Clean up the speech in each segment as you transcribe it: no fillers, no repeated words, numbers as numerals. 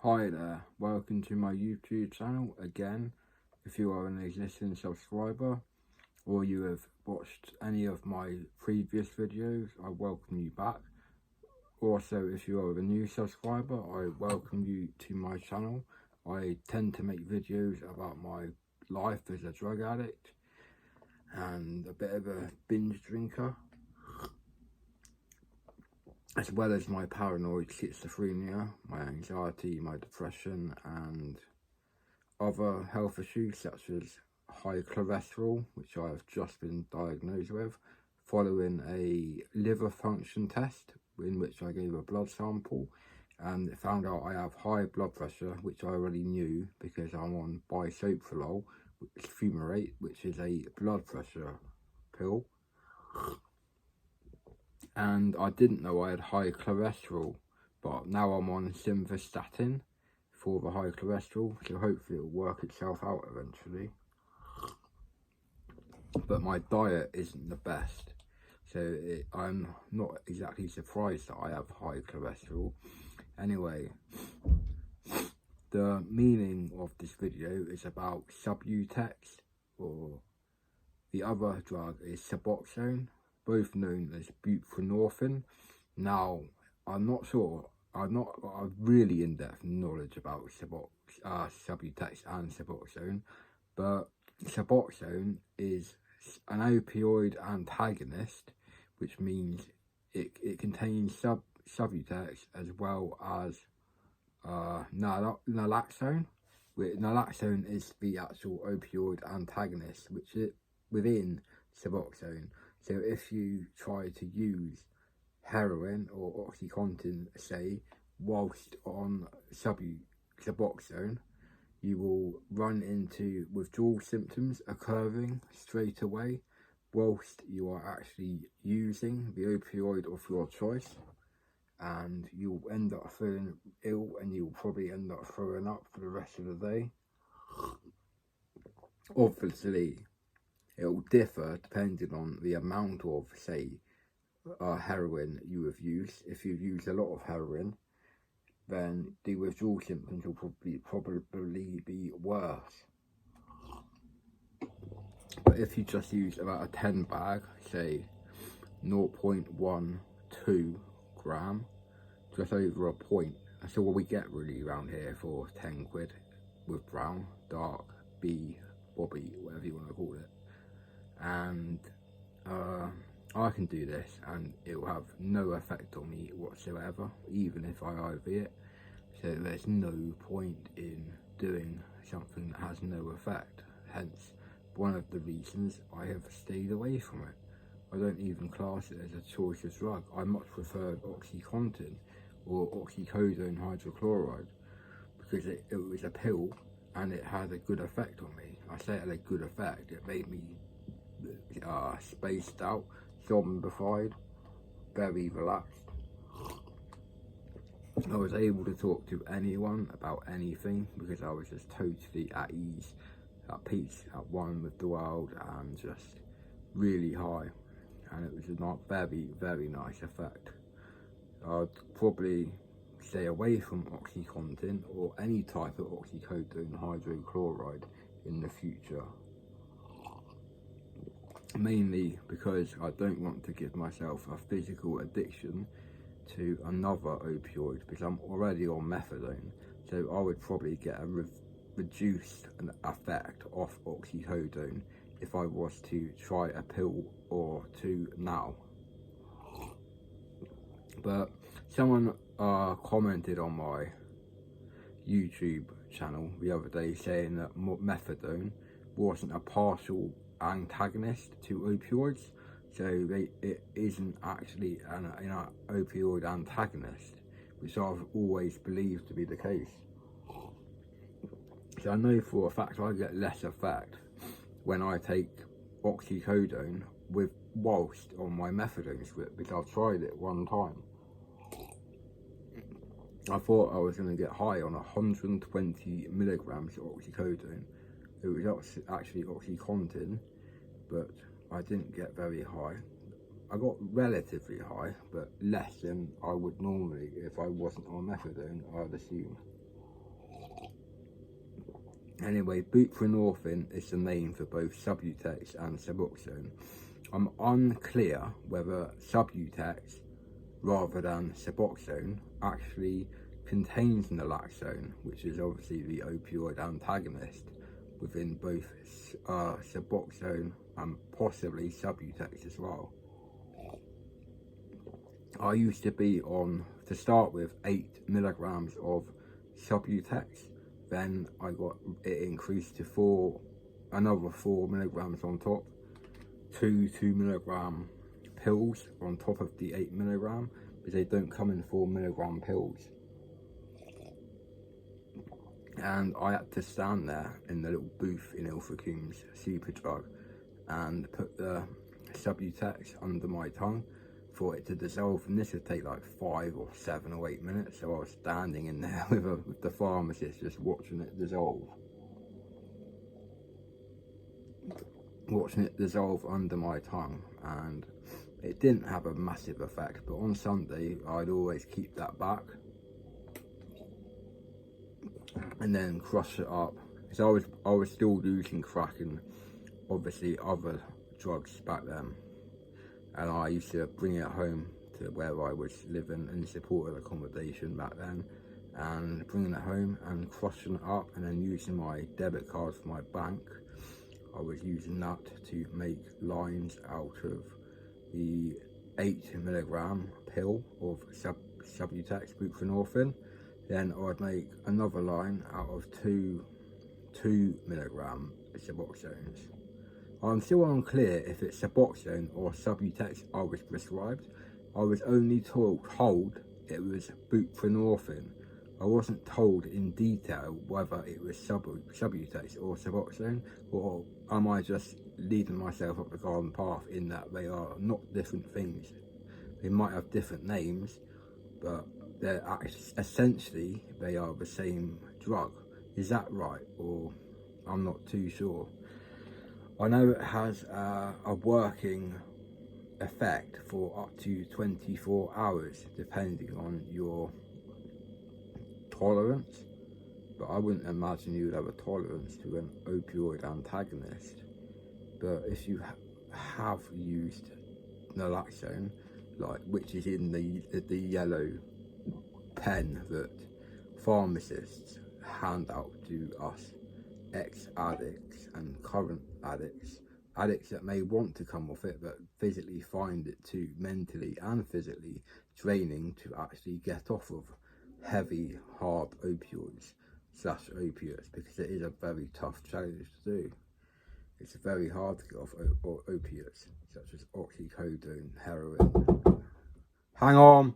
Hi there, welcome to my YouTube channel again. If you are an existing subscriber or you have watched any of my previous videos, I welcome you back. Also, if you are a new subscriber, I welcome you to my channel. I tend to make videos about my life as a drug addict and a bit of a binge drinker, as well as my paranoid schizophrenia, my anxiety, my depression, and other health issues such as high cholesterol, which I have just been diagnosed with, following a liver function test in which I gave a blood sample and it found out I have high blood pressure, which I already knew because I'm on bisoprolol fumarate, which is a blood pressure pill. And I didn't know I had high cholesterol, but now I'm on simvastatin for the high cholesterol, so hopefully it'll work itself out eventually. But my diet isn't the best, so I'm not exactly surprised that I have high cholesterol. Anyway, the meaning of this video is about Subutex, or the other drug is Suboxone, both known as Buprenorphine. Now, I'm not sure, I've not got a really in-depth knowledge about Subutex and Suboxone, but Suboxone is an opioid antagonist, which means it contains Subutex as well as naloxone. Naloxone is the actual opioid antagonist, which is within Suboxone. So if you try to use heroin or OxyContin, say, whilst on Suboxone, you will run into withdrawal symptoms occurring straight away whilst you are actually using the opioid of your choice, and you'll end up feeling ill and you'll probably end up throwing up for the rest of the day. Obviously, it will differ depending on the amount of, say, heroin you have used. If you've used a lot of heroin, then the withdrawal symptoms will probably be worse. But if you just use about a 10 bag, say 0.12 gram, just over a point, that's all we get really around here for 10 quid with brown, dark, B, Bobby, whatever you want to call it. And I can do this and it will have no effect on me whatsoever, even if I IV it. So there's no point in doing something that has no effect. Hence, one of the reasons I have stayed away from it. I don't even class it as a choice of drug. I much prefer OxyContin or oxycodone hydrochloride because it was a pill and it had a good effect on me. I say it had a good effect. It made me spaced out, zombified, very relaxed. I was able to talk to anyone about anything because I was just totally at ease, at peace, at one with the world, and just really high. And it was a very, very nice effect. I'd probably stay away from OxyContin or any type of oxycodone hydrochloride in the future. Mainly because I don't want to give myself a physical addiction to another opioid, because I'm already on methadone, so I would probably get a reduced effect off oxycodone if I was to try a pill or two now. But someone commented on my YouTube channel the other day saying that methadone wasn't a partial antagonist to opioids, so it isn't actually an opioid antagonist, which I've always believed to be the case. So I know for a fact I get less effect when I take oxycodone whilst on my methadone script, because I've tried it one time. I thought I was going to get high on 120 milligrams of oxycodone. It was actually OxyContin, but I didn't get very high. I got relatively high, but less than I would normally if I wasn't on methadone, I'd assume. Anyway, Buprenorphine is the name for both Subutex and Suboxone. I'm unclear whether Subutex rather than Suboxone actually contains naloxone, which is obviously the opioid antagonist within both Suboxone and possibly Subutex as well. I used to be on, to start with, 8 milligrams of Subutex. Then I got it increased to another 4 milligrams on top. 2 milligram pills on top of the 8 milligram, because they don't come in 4 milligram pills. And I had to stand there in the little booth in Ilfracombe's Superdrug and put the Subutex under my tongue for it to dissolve, and this would take like 5 or 7 or 8 minutes. So I was standing in there with the pharmacist just watching it dissolve. Under my tongue, and it didn't have a massive effect, but on Sunday I'd always keep that back and then crush it up, because I was still using crack and obviously other drugs back then, and I used to bring it home to where I was living in supported accommodation back then, and bringing it home and crushing it up, and then using my debit card for my bank. I was using that to make lines out of the 8 milligram pill of Subutex Buprenorphine. Then I'd make another line out of 2 milligram Suboxones. I'm still unclear if it's Suboxone or Subutex I was prescribed. I was only told it was Buprenorphine. I wasn't told in detail whether it was Subutex or Suboxone, or am I just leading myself up the garden path in that they are not different things? They might have different names, but they're essentially they are the same drug. Is that right? Or I'm not too sure. I know it has a working effect for up to 24 hours, depending on your tolerance, but I wouldn't imagine you would have a tolerance to an opioid antagonist. But if you have used naloxone, which is in the yellow pen that pharmacists hand out to us ex-addicts and current addicts that may want to come off it but physically find it too mentally and physically draining to actually get off of heavy, hard opioids / opiates, because it is a very tough challenge to do. It's very hard to get off opiates such as oxycodone, heroin. Hang on!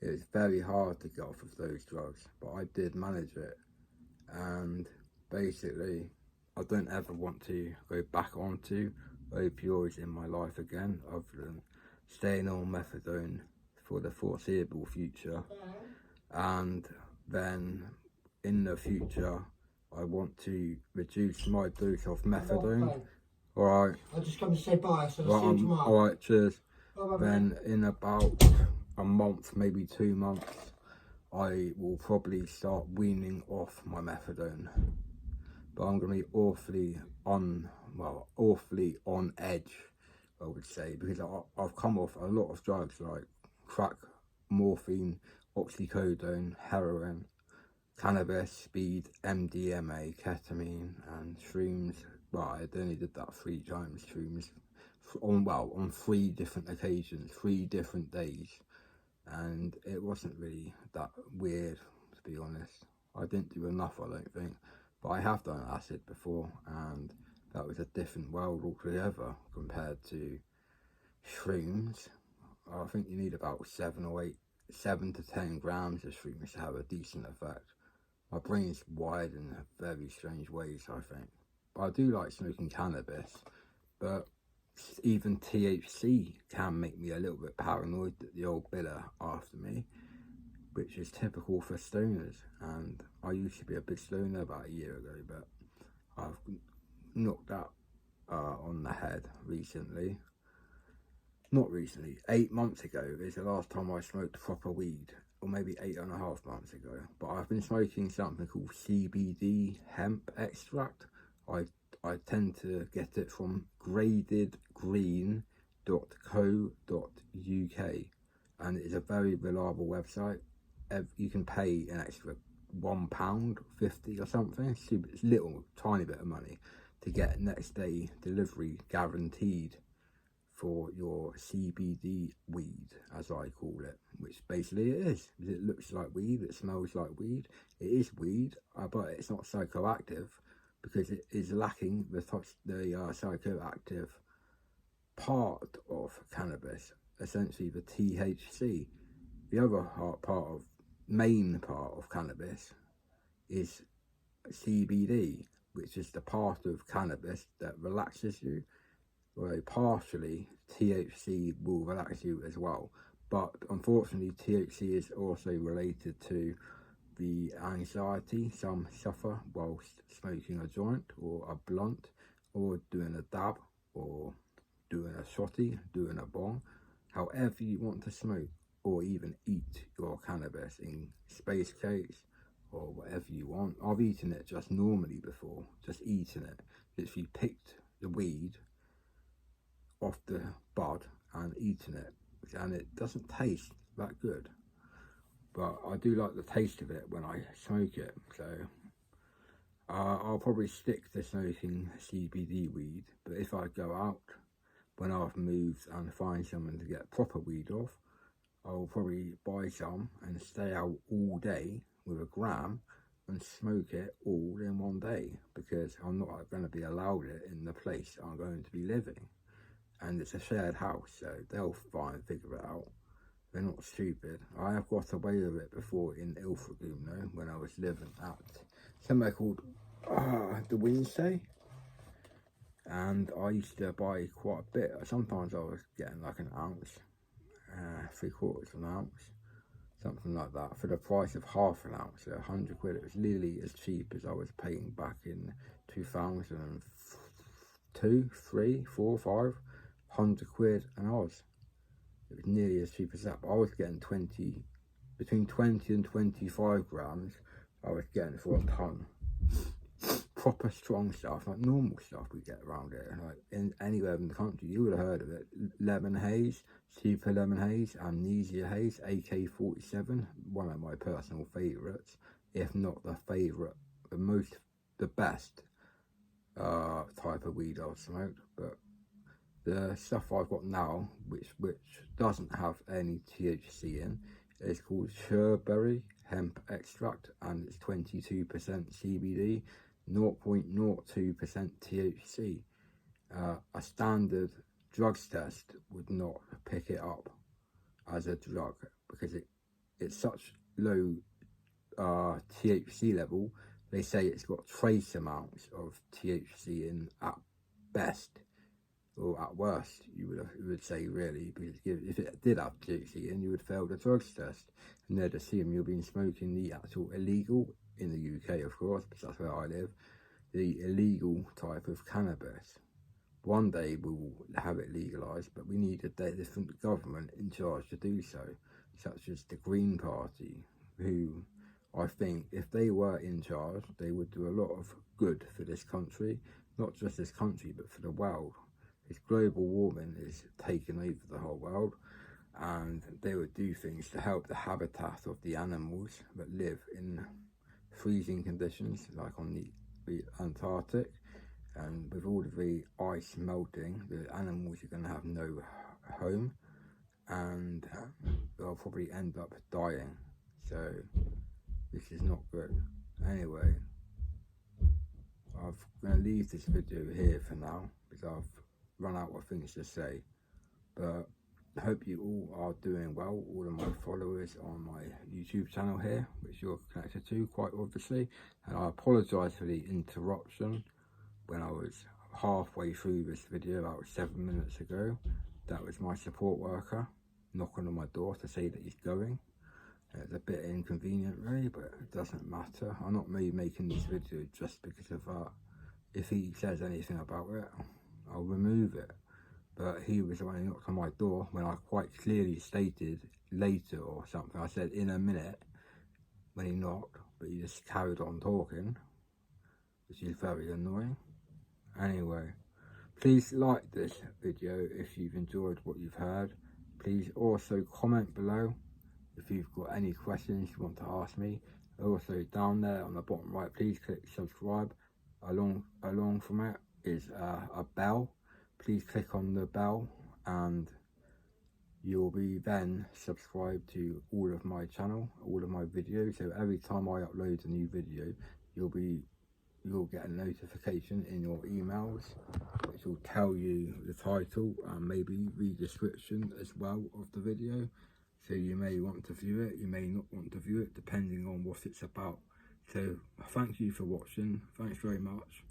It is very hard to get off of those drugs, but I did manage it, and basically I don't ever want to go back onto opioids in my life again, other than staying on methadone for the foreseeable future. And then in the future I want to reduce my dose of methadone. Alright. I'll just come to say bye, so I'll see you tomorrow. Alright, cheers. Bye. Then in about a month, maybe 2 months, I will probably start weaning off my methadone. But I'm going to be awfully on edge, I would say, because I've come off a lot of drugs like crack, morphine, oxycodone, heroin, cannabis, speed, MDMA, ketamine, and shrooms. Well, I only did that 3 times, shrooms, on 3 different occasions, 3 different days, and it wasn't really that weird, to be honest. I didn't do enough, I don't think, but I have done acid before, and that was a different world altogether compared to shrooms. I think you need about 7 to 10 grams of shrooms to have a decent effect. My brain's wired in very strange ways, I think. But I do like smoking cannabis, but even THC can make me a little bit paranoid that the old biller after me, which is typical for stoners. And I used to be a big stoner about a year ago, but I've knocked that on the head recently. Not recently, 8 months ago is the last time I smoked proper weed, or maybe 8.5 months ago. But I've been smoking something called CBD hemp extract. I tend to get it from gradedgreen.co.uk, and it's a very reliable website. You can pay an extra £1.50 or something. It's a little tiny bit of money to get next day delivery guaranteed for your CBD weed, as I call it, which basically it is. It looks like weed, it smells like weed, it is weed, but it's not psychoactive because it is lacking the psychoactive part of cannabis, essentially the THC. The other main part of cannabis is CBD, which is the part of cannabis that relaxes you. Well, partially THC will relax you as well, but unfortunately THC is also related to the anxiety some suffer whilst smoking a joint or a blunt or doing a dab or doing a shotty, doing a bong, however you want to smoke, or even eat your cannabis in space cakes or whatever you want. I've eaten it just normally before, just eaten it, literally picked the weed off the bud and eaten it, and it doesn't taste that good, but I do like the taste of it when I smoke it. So I'll probably stick to smoking CBD weed, but if I go out when I've moved and find someone to get proper weed off, I'll probably buy some and stay out all day with a gram and smoke it all in one day, because I'm not going to be allowed it in the place I'm going to be living. And it's a shared house, so they'll figure it out. They're not stupid. I have got away with it before in Ilfracombe, though, when I was living at somewhere called the Wednesday, and I used to buy quite a bit. Sometimes I was getting like an ounce, 3/4 of an ounce, something like that, for the price of half an ounce, so 100 quid. It was literally as cheap as I was paying back in 2002, 3, 4, 5. 100 quid an Oz. It was nearly as cheap as that, but I was getting between 20 and 25 grams. I was getting for a ton. Proper strong stuff, like normal stuff we get around here, like anywhere in the country. You would have heard of it. Lemon haze, super lemon haze, amnesia haze, AK-47, one of my personal favourites, if not the favourite, the best type of weed I've smoked. But the stuff I've got now, which doesn't have any THC in, is called Sherberry hemp extract, and it's 22% CBD, 0.02% THC. A standard drugs test would not pick it up as a drug because it's such low THC level. They say it's got trace amounts of THC in at best, or at worst, you would say, really, because if it did have THC in, you would fail the drugs test, and they'd assume you've been smoking the actual illegal, in the UK of course, because that's where I live, the illegal type of cannabis. One day we will have it legalised, but we need a different government in charge to do so, such as the Green Party, who I think if they were in charge, they would do a lot of good for this country, not just this country, but for the world. This global warming is taking over the whole world, and they would do things to help the habitat of the animals that live in freezing conditions, like on the Antarctic. And with all of the ice melting, the animals are going to have no home, and they'll probably end up dying. So this is not good. Anyway, I'm going to leave this video here for now, because I've run out of things to say. But I hope you all are doing well, all of my followers on my YouTube channel here, which you're connected to quite obviously. And I apologise for the interruption when I was halfway through this video about 7 minutes ago. That was my support worker knocking on my door to say that he's going. It's a bit inconvenient really, but it doesn't matter. I'm not really making this video just because of that. If he says anything about it, I'll remove it. But he was the one who knocked on my door when I quite clearly stated later or something. I said in a minute when he knocked, but he just carried on talking, which is very annoying. Anyway, please like this video if you've enjoyed what you've heard. Please also comment below if you've got any questions you want to ask me. Also down there on the bottom right, please click subscribe. Along from it is a bell. Please click on the bell and you'll be then subscribed to all of my channel, all of my videos. So every time I upload a new video, you'll get a notification in your emails, which will tell you the title and maybe the description as well of the video. So you may want to view it, you may not want to view it, depending on what it's about. So thank you for watching. Thanks very much.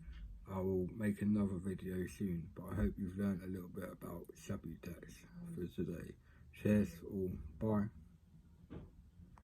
I will make another video soon, but I hope you've learned a little bit about Subutex for today. Cheers all. Bye.